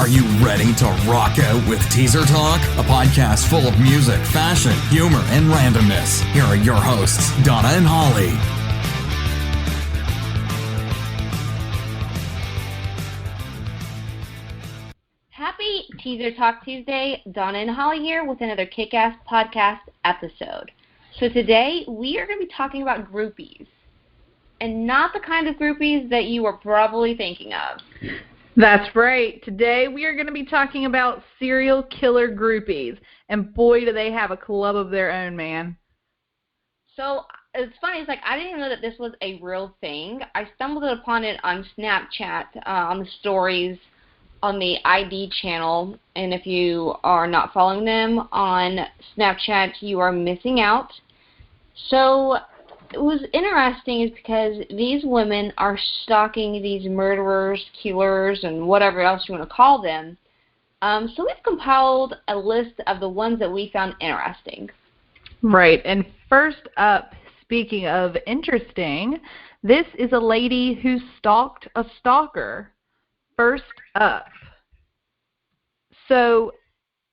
Are you ready to rock out with Teaser Talk? A podcast full of music, fashion, humor, and randomness. Here are your hosts, Donna and Hollie. Happy Teaser Talk Tuesday. Donna and Hollie here with another kick-ass podcast episode. So today we are going to be talking about groupies. And not the kind of groupies that you were probably thinking of. That's right. Today we are going to be talking about serial killer groupies. And boy, do they have a club of their own, man. So it's funny. It's like I didn't even know that this was a real thing. I stumbled upon it on Snapchat, on the stories, on the ID channel. And if you are not following them on Snapchat, you are missing out. So it was interesting is because these women are stalking these murderers, killers, and whatever else you want to call them. So we've compiled a list of the ones that we found interesting. Right. And first up, speaking of interesting, this is a lady who stalked a stalker. First up. So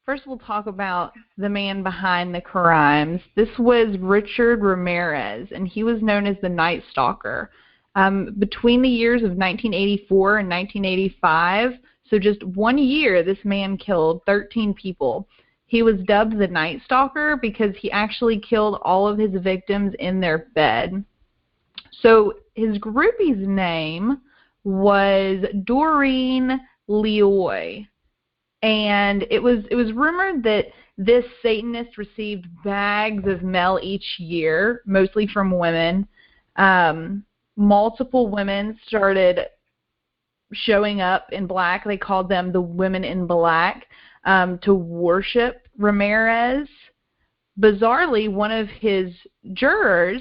first we'll talk about the man behind the crimes. This was Richard Ramirez, and he was known as the Night Stalker. Between the years of 1984 and 1985, so just 1 year, this man killed 13 people. He was dubbed the Night Stalker because he actually killed all of his victims in their bed. So his groupie's name was Doreen Leoy. And it was rumored that this Satanist received bags of mail each year, mostly from women. Multiple women started showing up in black. They called them the Women in Black, to worship Ramirez. Bizarrely, one of his jurors,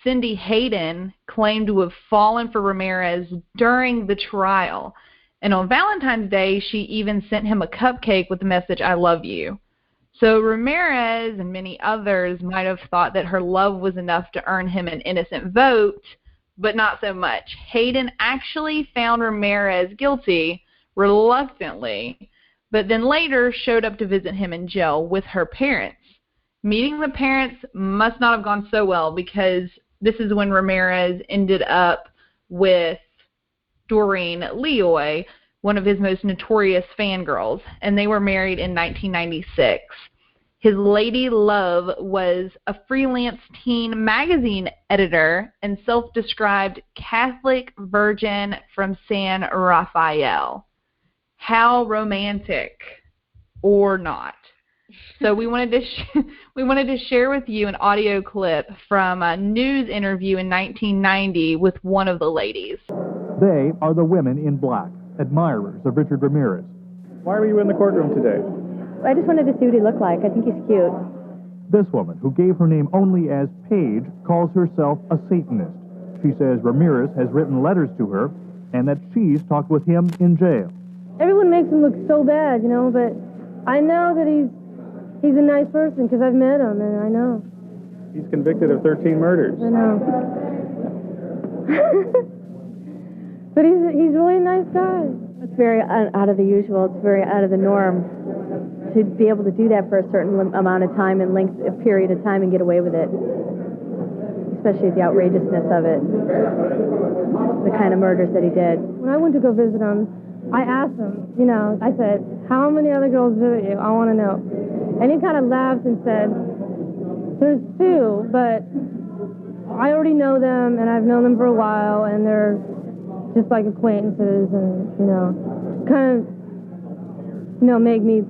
Cindy Hayden, claimed to have fallen for Ramirez during the trial. And on Valentine's Day, she even sent him a cupcake with the message, "I love you." So Ramirez and many others might have thought that her love was enough to earn him an innocent vote, but not so much. Hayden actually found Ramirez guilty, reluctantly, but then later showed up to visit him in jail with her parents. Meeting the parents must not have gone so well because this is when Ramirez ended up with Doreen Leoy, one of his most notorious fangirls, and they were married in 1996. His lady love was a freelance teen magazine editor and self-described Catholic virgin from San Rafael. How romantic, or not? So we wanted to share with you an audio clip from a news interview in 1990 with one of the ladies. They are the Women in Black, admirers of Richard Ramirez. Why were you in the courtroom today? I just wanted to see what he looked like. I think he's cute. This woman, who gave her name only as Paige, calls herself a Satanist. She says Ramirez has written letters to her and that she's talked with him in jail. Everyone makes him look so bad, but I know that he's a nice person because I've met him, and I know. He's convicted of 13 murders. I know. But he's really a nice guy. It's very out of the usual. It's very out of the norm to be able to do that for a certain amount of time and length, a period of time, and get away with it. Especially the outrageousness of it. The kind of murders that he did. When I went to go visit him, I asked him, I said, "How many other girls visit you? I want to know." And he kind of laughed and said, "There's 2, but I already know them, and I've known them for a while, and they're just like acquaintances," and, kind of, made me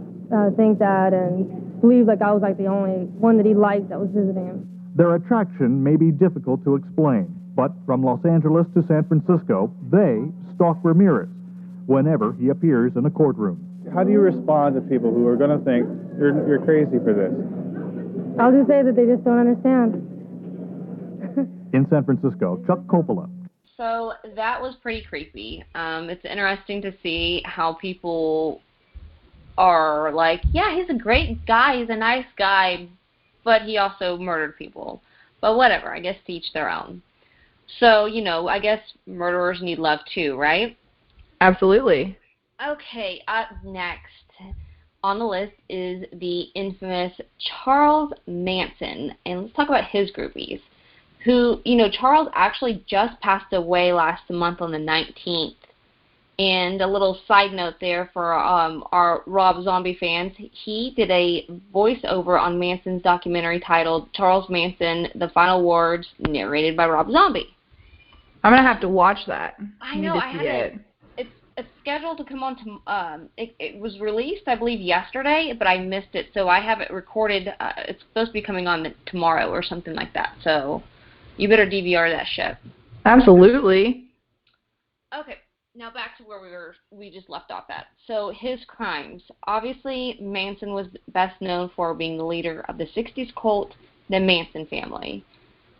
think that and believe like I was like the only one that he liked that was visiting him. Their attraction may be difficult to explain, but from Los Angeles to San Francisco, they stalk Ramirez whenever he appears in a courtroom. How do you respond to people who are going to think you're crazy for this? I'll just say that they just don't understand. In San Francisco, Chuck Coppola. So that was pretty creepy. It's interesting to see how people are like, yeah, he's a great guy, he's a nice guy, but he also murdered people. But whatever, I guess to each their own. So, I guess murderers need love too, right? Absolutely. Okay, up next on the list is the infamous Charles Manson. And let's talk about his groupies. Who, Charles actually just passed away last month on the 19th. And a little side note there for our Rob Zombie fans, he did a voiceover on Manson's documentary titled Charles Manson, The Final Words, narrated by Rob Zombie. I'm going to have to watch that. I know, I had it. It's scheduled to come on. It was released, I believe, yesterday, but I missed it, so I have it recorded. It's supposed to be coming on tomorrow or something like that. So you better DVR that shit. Absolutely. Okay, now back to where we just left off at. So his crimes. Obviously, Manson was best known for being the leader of the '60s cult, the Manson family.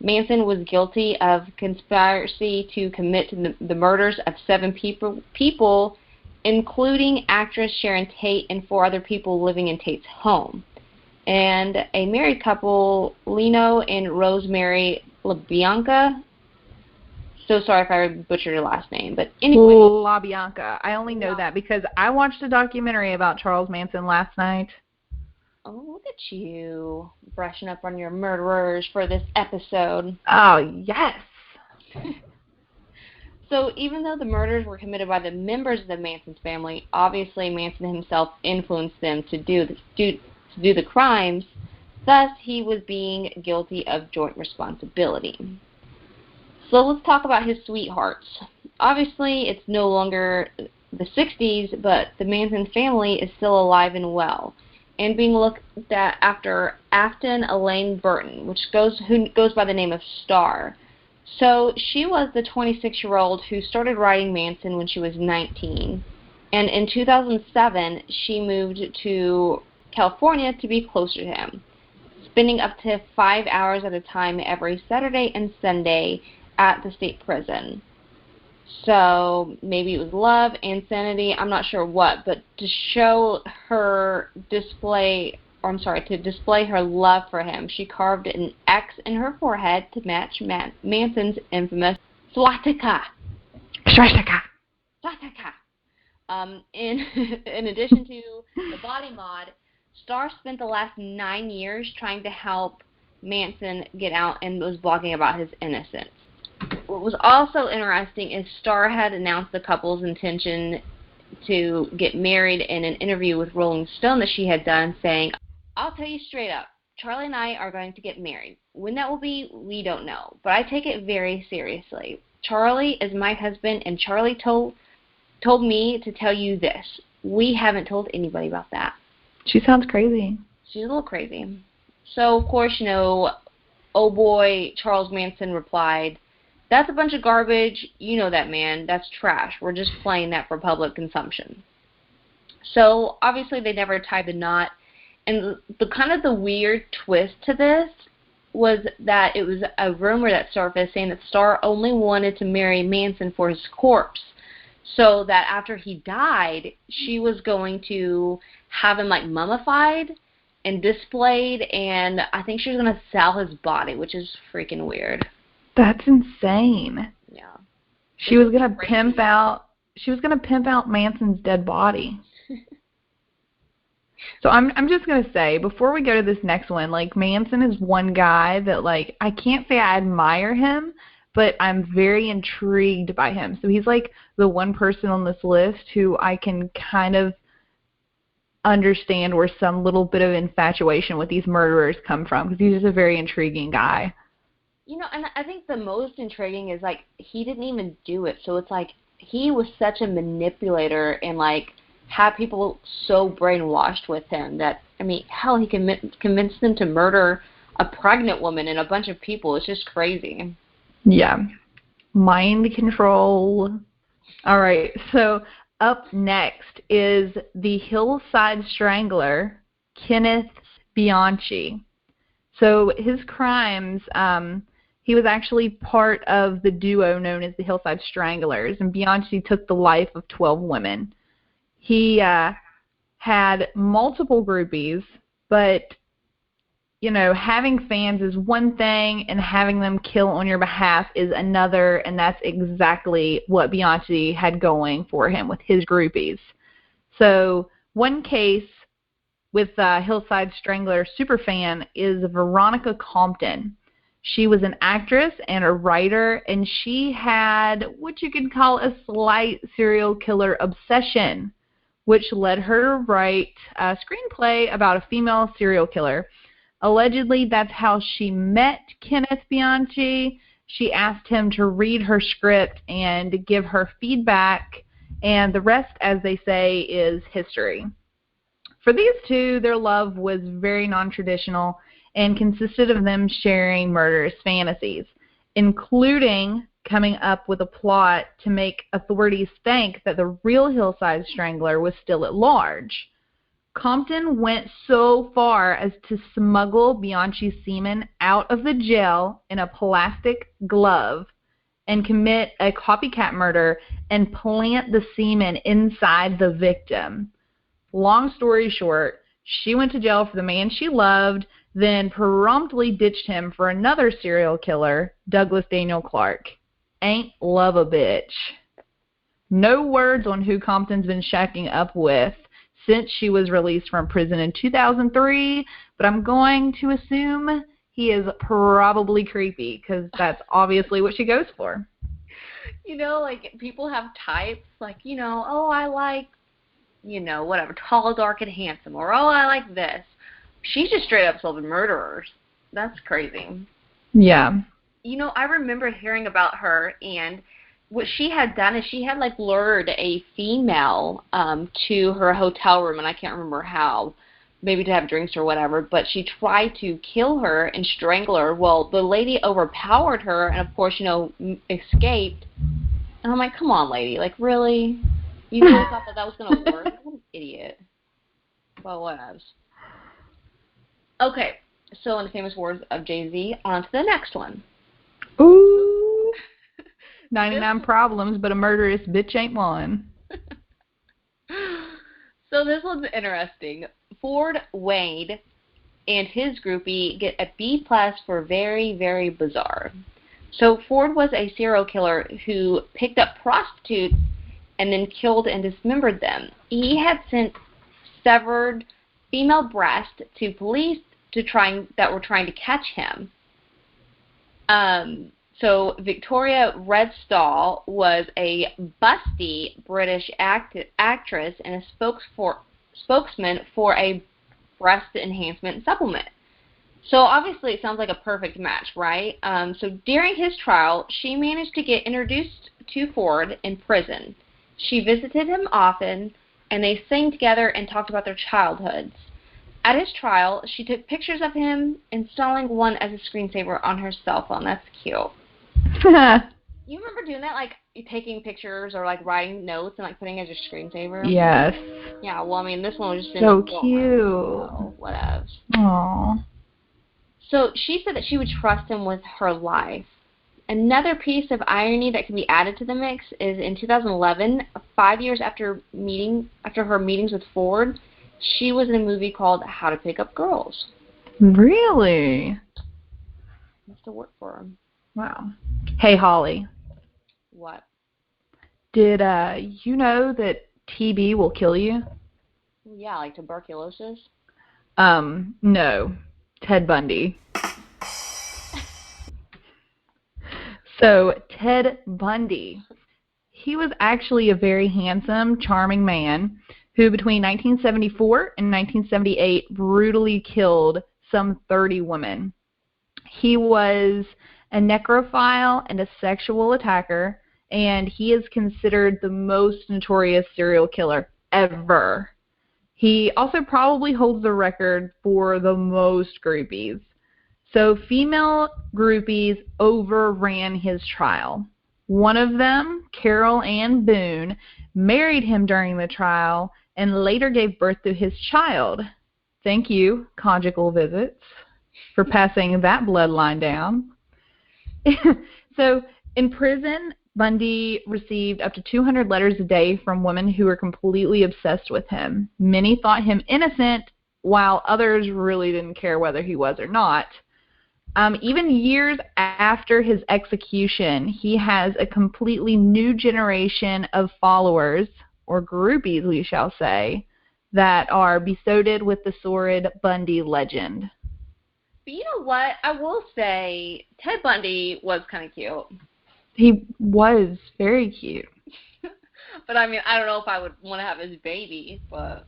Manson was guilty of conspiracy to commit the murders of 7 people, including actress Sharon Tate and 4 other people living in Tate's home. And a married couple, Lino and Rosemary LaBianca. So sorry if I butchered your last name, but anyway. LaBianca. I only know that because I watched a documentary about Charles Manson last night. Oh, look at you, brushing up on your murderers for this episode. Oh, yes. So even though the murders were committed by the members of the Manson's family, obviously Manson himself influenced them to do the crimes, thus he was being guilty of joint responsibility. So let's talk about his sweethearts. Obviously, it's no longer the 60s, but the Manson family is still alive and well, and being looked at after Afton Elaine Burton, who goes by the name of Star. So she was the 26-year-old who started writing Manson when she was 19, and in 2007 she moved to California to be closer to him, spending up to 5 hours at a time every Saturday and Sunday at the state prison. So maybe it was love, insanity, I'm not sure what, but to display her love for him, she carved an X in her forehead to match Manson's infamous swastika. In addition to the body mod, Starr spent the last 9 years trying to help Manson get out and was blogging about his innocence. What was also interesting is Starr had announced the couple's intention to get married in an interview with Rolling Stone that she had done, saying, "I'll tell you straight up, Charlie and I are going to get married. When that will be, we don't know, but I take it very seriously. Charlie is my husband, and Charlie told me to tell you this. We haven't told anybody about that." She sounds crazy. She's a little crazy. So, of course, oh boy, Charles Manson replied, "That's a bunch of garbage. You know that, man. That's trash. We're just playing that for public consumption." So, obviously, they never tied the knot. And the weird twist to this was that it was a rumor that surfaced saying that Starr only wanted to marry Manson for his corpse. So that after he died, she was going to have him mummified and displayed, and I think she was going to sell his body, which is freaking weird. That's insane. Yeah. She was gonna pimp out Manson's dead body. So I'm just gonna say, before we go to this next one, Manson is one guy that I can't say I admire him, but I'm very intrigued by him. So he's the one person on this list who I can kind of understand where some little bit of infatuation with these murderers come from, because he's just a very intriguing guy. And I think the most intriguing is, he didn't even do it. So it's he was such a manipulator and, had people so brainwashed with him that, hell, he convinced them to murder a pregnant woman and a bunch of people. It's just crazy. Yeah. Mind control. All right. So up next is the Hillside Strangler, Kenneth Bianchi. So his crimes, he was actually part of the duo known as the Hillside Stranglers, and Bianchi took the life of 12 women. He had multiple groupies, but, having fans is one thing, and having them kill on your behalf is another, and that's exactly what Bianchi had going for him with his groupies. So one case with Hillside Strangler superfan is Veronica Compton. She was an actress and a writer, and she had what you could call a slight serial killer obsession, which led her to write a screenplay about a female serial killer. Allegedly, that's how she met Kenneth Bianchi. She asked him to read her script and give her feedback, and the rest, as they say, is history. For these two, their love was very non-traditional and consisted of them sharing murderous fantasies, including coming up with a plot to make authorities think that the real Hillside Strangler was still at large. Compton went so far as to smuggle Bianchi's semen out of the jail in a plastic glove and commit a copycat murder and plant the semen inside the victim. Long story short, she went to jail for the man she loved, then promptly ditched him for another serial killer, Douglas Daniel Clark. Ain't love a bitch. No words on who Compton's been shacking up with since she was released from prison in 2003, but I'm going to assume he is probably creepy because that's obviously what she goes for. You know, like, people have types, like, you know, oh, I like, you know, whatever, tall, dark, and handsome, or, oh, I like this. She's just straight up solving murderers. That's crazy. Yeah. You know, I remember hearing about her, and what she had done is she had, like, lured a female to her hotel room, and I can't remember how, maybe to have drinks or whatever, but she tried to kill her and strangle her. Well, the lady overpowered her and, of course, you know, escaped. And I'm like, come on, lady. Like, really? You really thought that was going to work? What an idiot. Well, whatevs. Okay, so in the famous words of Jay-Z, on to the next one. Ooh. 99 problems, but a murderous bitch ain't one. So this one's interesting. Ford Wade and his groupie get a B+ for very, very bizarre. So Ford was a serial killer who picked up prostitutes and then killed and dismembered them. He had sent severed female breasts to police that were trying to catch him. So Victoria Redstall was a busty British actress and a spokesman for a breast enhancement supplement. So obviously it sounds like a perfect match, right? So during his trial, she managed to get introduced to Ford in prison. She visited him often, and they sang together and talked about their childhoods. At his trial, she took pictures of him, installing one as a screensaver on her cell phone. That's cute. You remember doing that, like taking pictures or like writing notes and like putting it as a screensaver? Yes. Yeah, well, I mean, this one was just so cute. So, whatever. Aww. So she said that she would trust him with her life. Another piece of irony that can be added to the mix is in 2011, 5 years after her meetings with Ford, she was in a movie called How to Pick Up Girls. Really? Must have worked for him. Wow. Hey, Holly. What? Did you know that TB will kill you? Yeah, like tuberculosis? No. Ted Bundy. So, Ted Bundy, he was actually a very handsome, charming man who between 1974 and 1978 brutally killed some 30 women. He was a necrophile and a sexual attacker, and he is considered the most notorious serial killer ever. He also probably holds the record for the most groupies. So female groupies overran his trial. One of them, Carol Ann Boone, married him during the trial and later gave birth to his child. Thank you, conjugal visits, for passing that bloodline down. So in prison, Bundy received up to 200 letters a day from women who were completely obsessed with him. Many thought him innocent, while others really didn't care whether he was or not. Even years after his execution, he has a completely new generation of followers or groupies, we shall say, that are besotted with the sordid Bundy legend. But you know what? I will say Ted Bundy was kind of cute. He was very cute. But, I mean, I don't know if I would want to have his baby, but...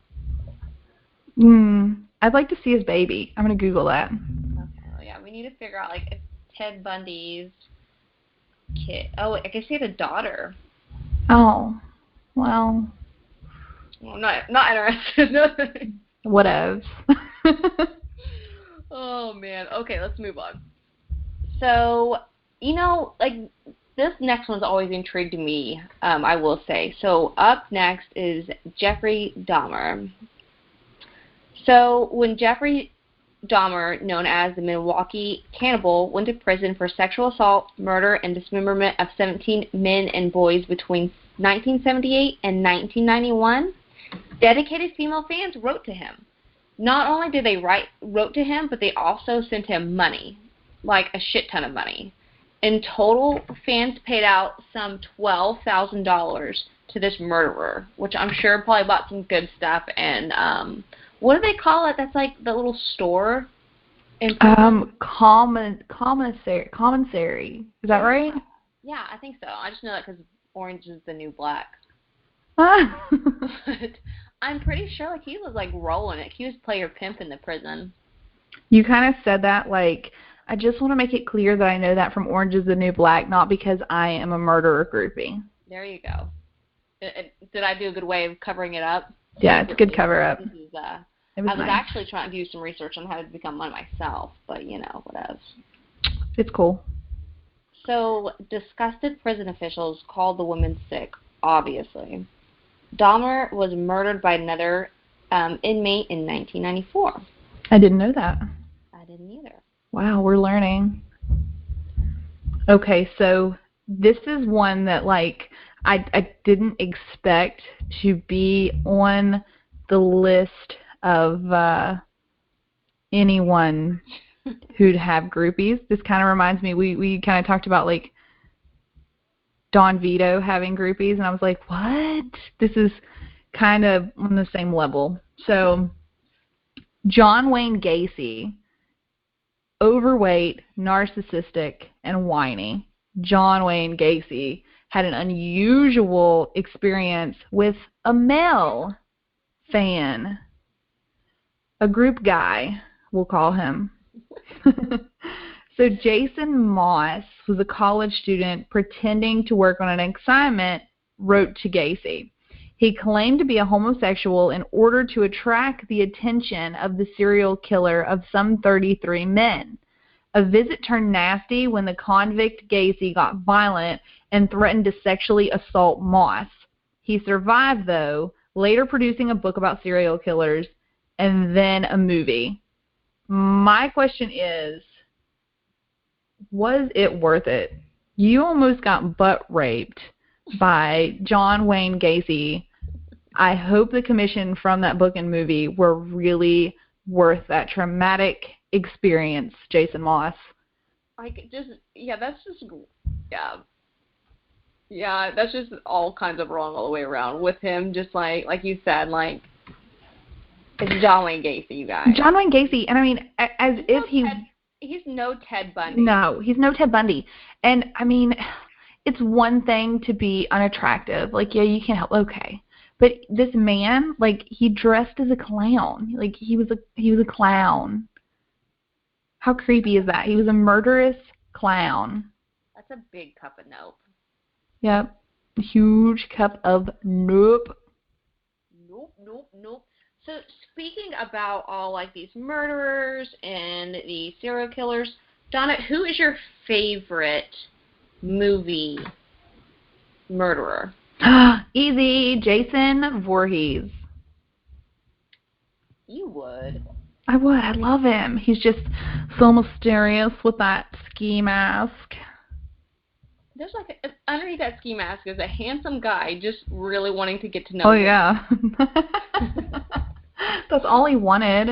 I'd like to see his baby. I'm going to Google that. Okay, well, yeah, we need to figure out, like, if Ted Bundy's kid... Oh, I guess he had a daughter. Oh, well... Well, not interested. Whatevs. Oh, man. Okay, let's move on. So, you know, like, this next one's always intrigued me, I will say. So, up next is Jeffrey Dahmer. So, when Jeffrey Dahmer, known as the Milwaukee Cannibal, went to prison for sexual assault, murder, and dismemberment of 17 men and boys between 1978 and 1991, dedicated female fans wrote to him. Not only did they wrote to him, but they also sent him money, like a shit ton of money. In total, fans paid out some $12,000 to this murderer, which I'm sure probably bought some good stuff. And what do they call it? That's like the little store. Commissary. Is that right? Yeah, I think so. I just know that because Orange is the New Black. But I'm pretty sure like he was like rolling it. He was player pimp in the prison. You kind of said that like, I just want to make it clear that I know that from Orange is the New Black, not because I am a murderer groupie. There you go. Did I do a good way of covering it up? Yeah, it's a good cover up. I was nice. actually trying to do some research on how to become one myself, but you know, whatever. It's cool. So, disgusted prison officials called the woman sick, obviously. Dahmer was murdered by another inmate in 1994. I didn't know that. I didn't either. Wow, we're learning. Okay, so this is one that, like, I didn't expect to be on the list of anyone who'd have groupies. This kind of reminds me, we kind of talked about, like, Don Vito having groupies, and I was like, what? This is kind of on the same level. So, John Wayne Gacy, overweight, narcissistic, and whiny. John Wayne Gacy had an unusual experience with a male fan. A group guy, we'll call him. So Jason Moss was a college student pretending to work on an assignment, wrote to Gacy. He claimed to be a homosexual in order to attract the attention of the serial killer of some 33 men. A visit turned nasty when the convict Gacy got violent and threatened to sexually assault Moss. He survived, though, later producing a book about serial killers and then a movie. My question is, was it worth it? You almost got butt raped by John Wayne Gacy. I hope the commission from that book and movie were really worth that traumatic experience, Jason Moss. That's just all kinds of wrong all the way around with him. Just like you said, like, it's John Wayne Gacy, you guys. John Wayne Gacy, and I mean, he's no Ted Bundy. No, he's no Ted Bundy. And, I mean, it's one thing to be unattractive. Like, yeah, you can't help, okay. But this man, like, he dressed as a clown. Like, he was a clown. How creepy is that? He was a murderous clown. That's a big cup of nope. Yep. A huge cup of nope. Nope. So speaking about all like these murderers and the serial killers, Donna, who is your favorite movie murderer? Easy, Jason Voorhees. You would. I would. I love him. He's just so mysterious with that ski mask. There's like underneath that ski mask is a handsome guy just really wanting to get to know him. Oh, him. Yeah. That's all he wanted.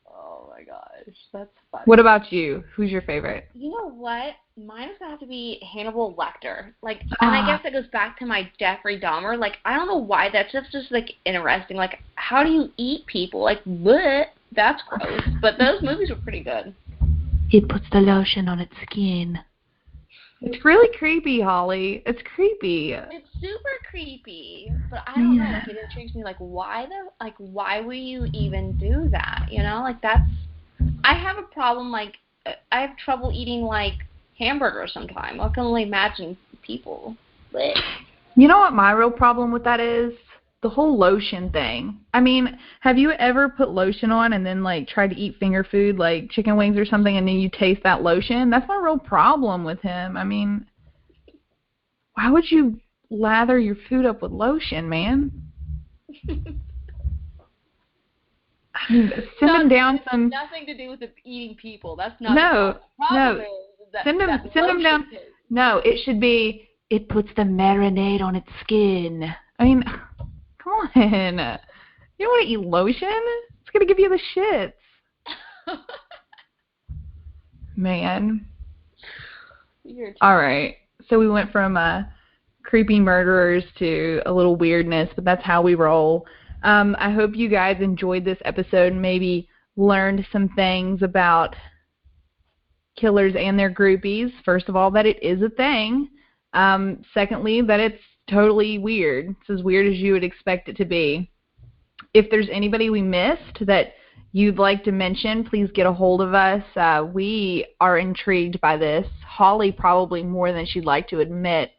Oh, my gosh. That's What about you? Who's your favorite? You know what? Mine is going to have to be Hannibal Lecter. Like, and I guess it goes back to my Jeffrey Dahmer. Like, I don't know why. That's just like, interesting. Like, how do you eat people? Like, bleh, that's gross. But those movies were pretty good. It puts the lotion on its skin. It's really creepy, Holly. It's creepy. It's super creepy. But I don't know. Like, it intrigues me. Like, why would you even do that? You know? Like, that's... I have a problem, like, I have trouble eating, like, hamburgers sometimes. I can only imagine people. But... You know what my real problem with that is? The whole lotion thing. I mean, have you ever put lotion on and then, like, tried to eat finger food, like chicken wings or something, and then you taste that lotion? That's my real problem with him. I mean, why would you lather your food up with lotion, man? Send him down some... Nothing to do with eating people. That's not the problem. Send him down... Taste. No, it should be, it puts the marinade on its skin. I mean, come on. You don't want to eat lotion? It's going to give you the shits. Man. All right. So we went from creepy murderers to a little weirdness, but that's how we roll. I hope you guys enjoyed this episode and maybe learned some things about killers and their groupies. First of all, that it is a thing. Secondly, that it's totally weird. It's as weird as you would expect it to be. If there's anybody we missed that you'd like to mention, please get a hold of us. We are intrigued by this. Holly probably more than she'd like to admit.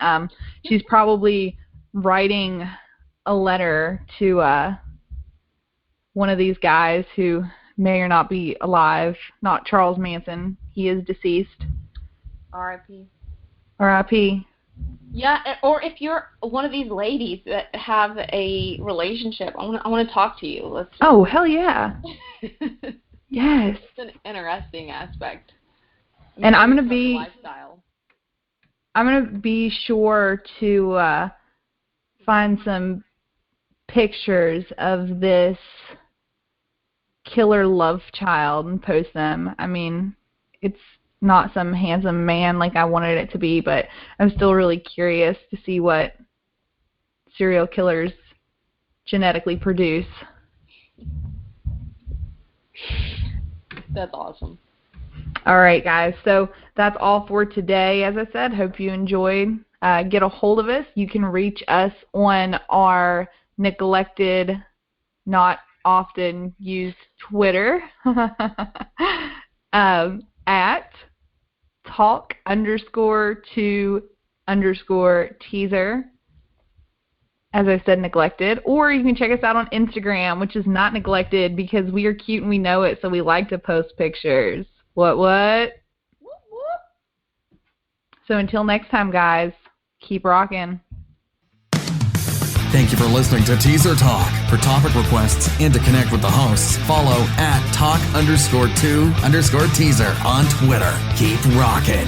She's probably writing a letter to one of these guys who may or not be alive. Not Charles Manson. He is deceased. R.I.P. R.I.P. Yeah, or if you're one of these ladies that have a relationship, I want to talk to you. Oh, hell yeah. Yes. It's an interesting aspect. And I'm going to be sure to find some pictures of this killer love child and post them. I mean, it's not some handsome man like I wanted it to be, but I'm still really curious to see what serial killers genetically produce. That's awesome. All right, guys. So that's all for today. As I said, hope you enjoyed. Get a hold of us. You can reach us on our neglected, not often used Twitter at talk_2_teaser. As I said, neglected. Or you can check us out on Instagram, which is not neglected because we are cute and we know it, so we like to post pictures. What? Whoop, whoop. So until next time, guys, keep rocking. Thank you for listening to Teaser Talk. For topic requests and to connect with the hosts, follow at talk_2_teaser on Twitter. Keep rocking.